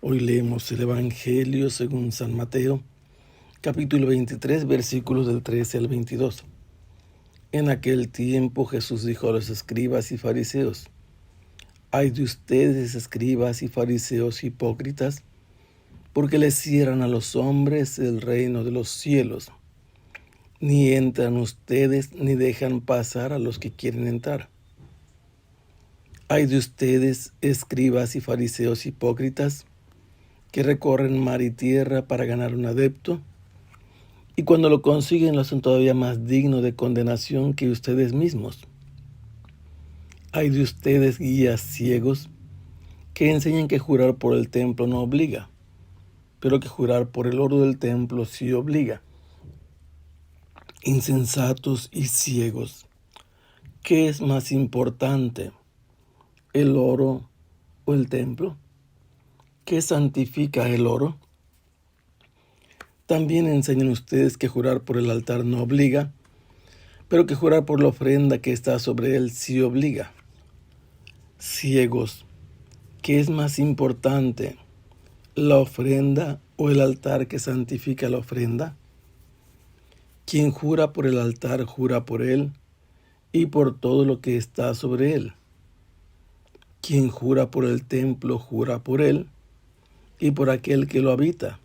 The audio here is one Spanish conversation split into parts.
Hoy leemos el Evangelio según San Mateo, capítulo 23, versículos del 13 al 22. En aquel tiempo Jesús dijo a los escribas y fariseos: «Ay de ustedes, escribas y fariseos hipócritas, porque les cierran a los hombres el reino de los cielos. Ni entran ustedes ni dejan pasar a los que quieren entrar. Ay de ustedes, escribas y fariseos hipócritas, que recorren mar y tierra para ganar un adepto, y cuando lo consiguen lo hacen todavía más digno de condenación que ustedes mismos. Ay de ustedes, guías ciegos, que enseñan que jurar por el templo no obliga, pero que jurar por el oro del templo sí obliga. Insensatos y ciegos, ¿qué es más importante, el oro o el templo? ¿Qué santifica el oro? También enseñan ustedes que jurar por el altar no obliga, pero que jurar por la ofrenda que está sobre él sí obliga. Ciegos, ¿qué es más importante, la ofrenda o el altar que santifica la ofrenda? Quien jura por el altar jura por él y por todo lo que está sobre él. Quien jura por el templo jura por él y por aquel que lo habita.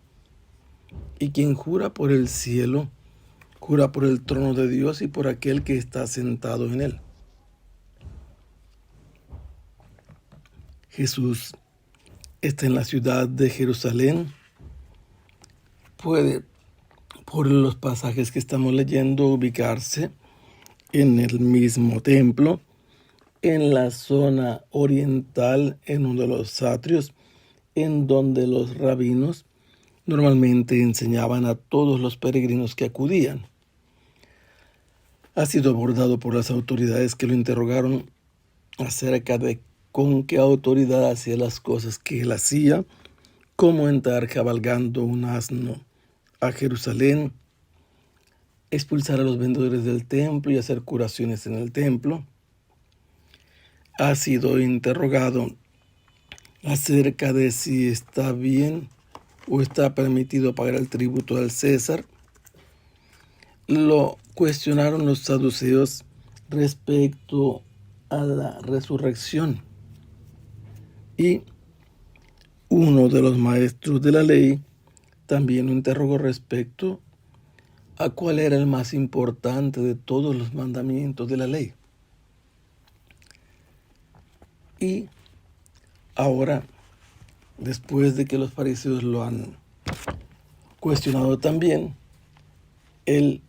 Y quien jura por el cielo jura por el trono de Dios y por aquel que está sentado en él». Jesús está en la ciudad de Jerusalén. Puede, por los pasajes que estamos leyendo, ubicarse en el mismo templo, en la zona oriental, en uno de los atrios, en donde los rabinos normalmente enseñaban a todos los peregrinos que acudían. Ha sido abordado por las autoridades que lo interrogaron acerca de con qué autoridad hacía las cosas que él hacía, cómo entrar cabalgando un asno a Jerusalén, expulsar a los vendedores del templo y hacer curaciones en el templo. Ha sido interrogado acerca de si está bien o está permitido pagar el tributo al César. Lo cuestionaron los saduceos respecto a la resurrección. Y uno de los maestros de la ley también lo interrogó respecto a cuál era el más importante de todos los mandamientos de la ley. Y ahora, después de que los fariseos lo han cuestionado también, él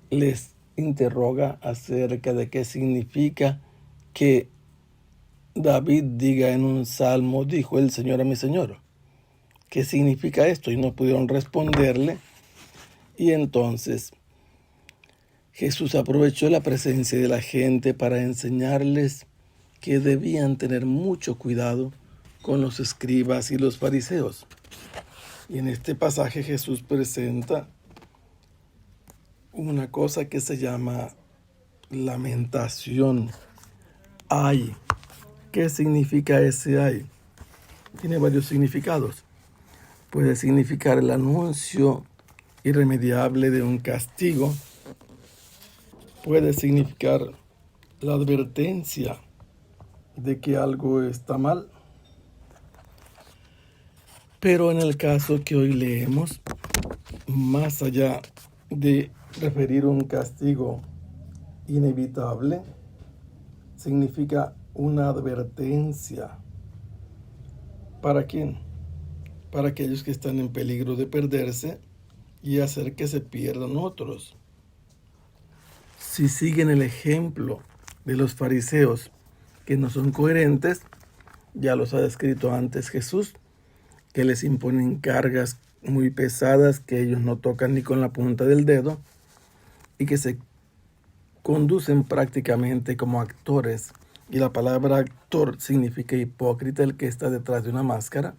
les interroga acerca de qué significa que David diga en un salmo: «Dijo el Señor a mi Señor». ¿Qué significa esto? Y no pudieron responderle. Y entonces Jesús aprovechó la presencia de la gente para enseñarles que debían tener mucho cuidado con los escribas y los fariseos. Y en este pasaje Jesús presenta una cosa que se llama lamentación. Ay. ¿Qué significa ese ay? Tiene varios significados. Puede significar el anuncio irremediable de un castigo. Puede significar la advertencia de que algo está mal. Pero en el caso que hoy leemos, más allá de referir un castigo inevitable, significa una advertencia. ¿Para quién? Para aquellos que están en peligro de perderse y hacer que se pierdan otros. Si siguen el ejemplo de los fariseos, que no son coherentes, ya los ha descrito antes Jesús, que les imponen cargas muy pesadas que ellos no tocan ni con la punta del dedo y que se conducen prácticamente como actores. Y la palabra actor significa hipócrita, el que está detrás de una máscara.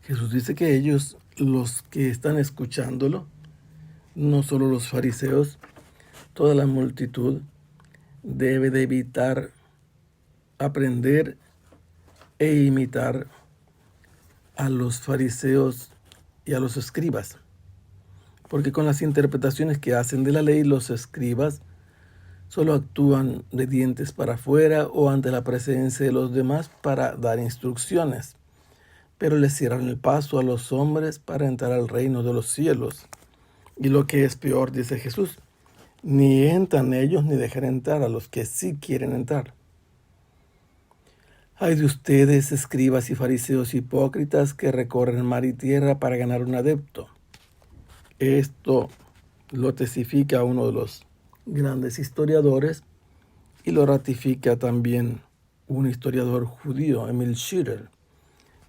Jesús dice que ellos, los que están escuchándolo, no solo los fariseos, toda la multitud debe de evitar aprender e imitar a los fariseos y a los escribas, porque con las interpretaciones que hacen de la ley, los escribas solo actúan de dientes para afuera o ante la presencia de los demás para dar instrucciones, pero les cierran el paso a los hombres para entrar al reino de los cielos. Y lo que es peor, dice Jesús, ni entran ellos ni dejan entrar a los que sí quieren entrar. Ay de ustedes, escribas y fariseos hipócritas, que recorren mar y tierra para ganar un adepto. Esto lo testifica uno de los grandes historiadores y lo ratifica también un historiador judío, Emil Schirer,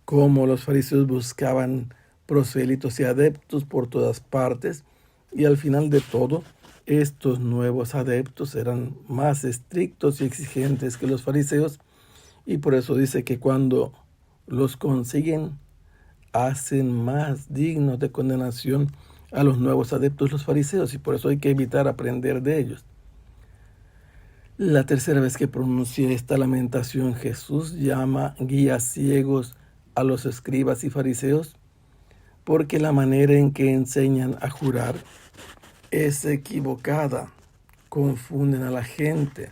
cómo los fariseos buscaban prosélitos y adeptos por todas partes, y al final de todo, estos nuevos adeptos eran más estrictos y exigentes que los fariseos, y por eso dice que cuando los consiguen, hacen más dignos de condenación a los nuevos adeptos los fariseos, y por eso hay que evitar aprender de ellos. La tercera vez que pronuncia esta lamentación, Jesús llama guías ciegos a los escribas y fariseos, porque la manera en que enseñan a jurar es equivocada. Confunden a la gente.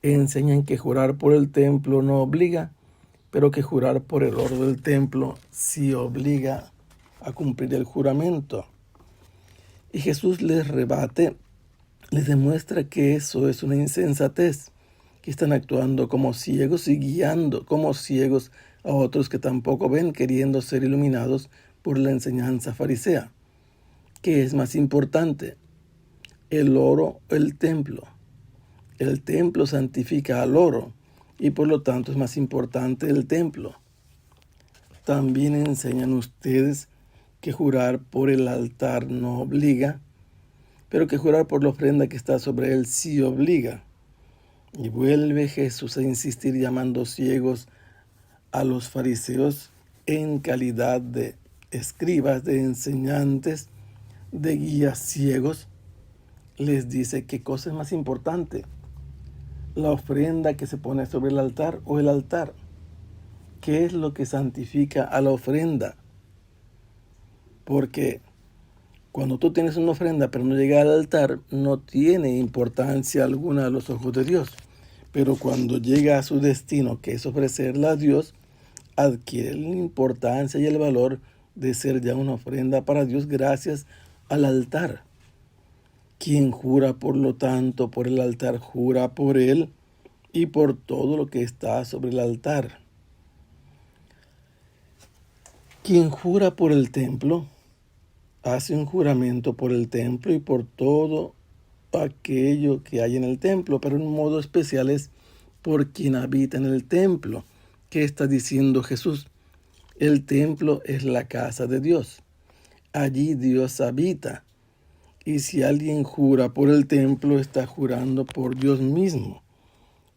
Enseñan que jurar por el templo no obliga, pero que jurar por el oro del templo sí obliga a cumplir el juramento. Y Jesús les rebate, les demuestra que eso es una insensatez, que están actuando como ciegos y guiando como ciegos a otros que tampoco ven, queriendo ser iluminados por la enseñanza farisea. ¿Qué es más importante? ¿El oro o el templo? El templo santifica al oro y por lo tanto es más importante el templo. También enseñan ustedes que jurar por el altar no obliga, pero que jurar por la ofrenda que está sobre él sí obliga. Y vuelve Jesús a insistir llamando ciegos a los fariseos en calidad de escribas, de enseñantes, de guías ciegos. Les dice qué cosa es más importante, la ofrenda que se pone sobre el altar o el altar. ¿Qué es lo que santifica a la ofrenda? Porque cuando tú tienes una ofrenda pero no llega al altar, no tiene importancia alguna a los ojos de Dios. Pero cuando llega a su destino, que es ofrecerla a Dios, adquiere la importancia y el valor de ser ya una ofrenda para Dios gracias al altar. Quien jura, por lo tanto, por el altar, jura por él y por todo lo que está sobre el altar. Quien jura por el templo, hace un juramento por el templo y por todo aquello que hay en el templo, pero en un modo especial es por quien habita en el templo. ¿Qué está diciendo Jesús? El templo es la casa de Dios. Allí Dios habita. Y si alguien jura por el templo, está jurando por Dios mismo.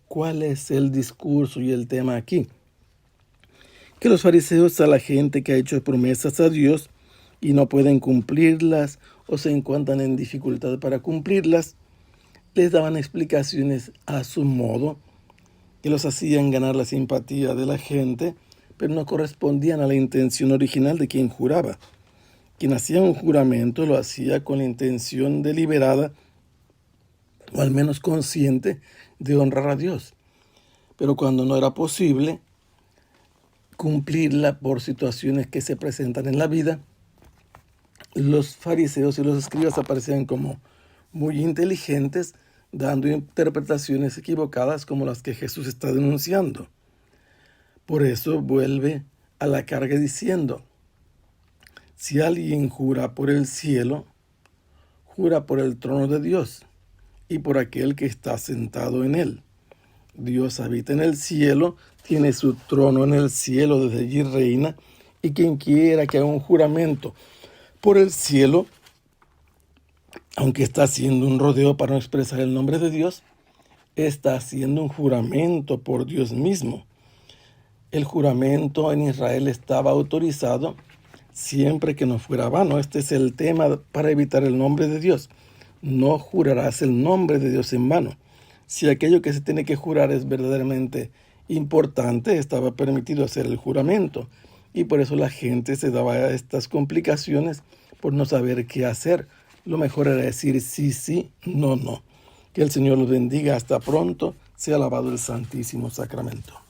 ¿Cuál es el discurso y el tema aquí? Que los fariseos, a la gente que ha hecho promesas a Dios y no pueden cumplirlas o se encuentran en dificultad para cumplirlas, les daban explicaciones a su modo que los hacían ganar la simpatía de la gente, pero no correspondían a la intención original de quien juraba. Quien hacía un juramento lo hacía con la intención deliberada o al menos consciente de honrar a Dios. Pero cuando no era posible cumplirla por situaciones que se presentan en la vida, los fariseos y los escribas aparecían como muy inteligentes, dando interpretaciones equivocadas como las que Jesús está denunciando. Por eso vuelve a la carga diciendo: si alguien jura por el cielo, jura por el trono de Dios y por aquel que está sentado en él. Dios habita en el cielo, tiene su trono en el cielo, desde allí reina, y quien quiera que haga un juramento por el cielo, aunque está haciendo un rodeo para no expresar el nombre de Dios, está haciendo un juramento por Dios mismo. El juramento en Israel estaba autorizado siempre que no fuera vano. Este es el tema para evitar el nombre de Dios. No jurarás el nombre de Dios en vano. Si aquello que se tiene que jurar es verdaderamente importante, estaba permitido hacer el juramento. y por eso la gente se daba a estas complicaciones por no saber qué hacer. Lo mejor era decir sí, sí, no, no. Que el Señor los bendiga. Hasta pronto. Sea alabado el Santísimo Sacramento.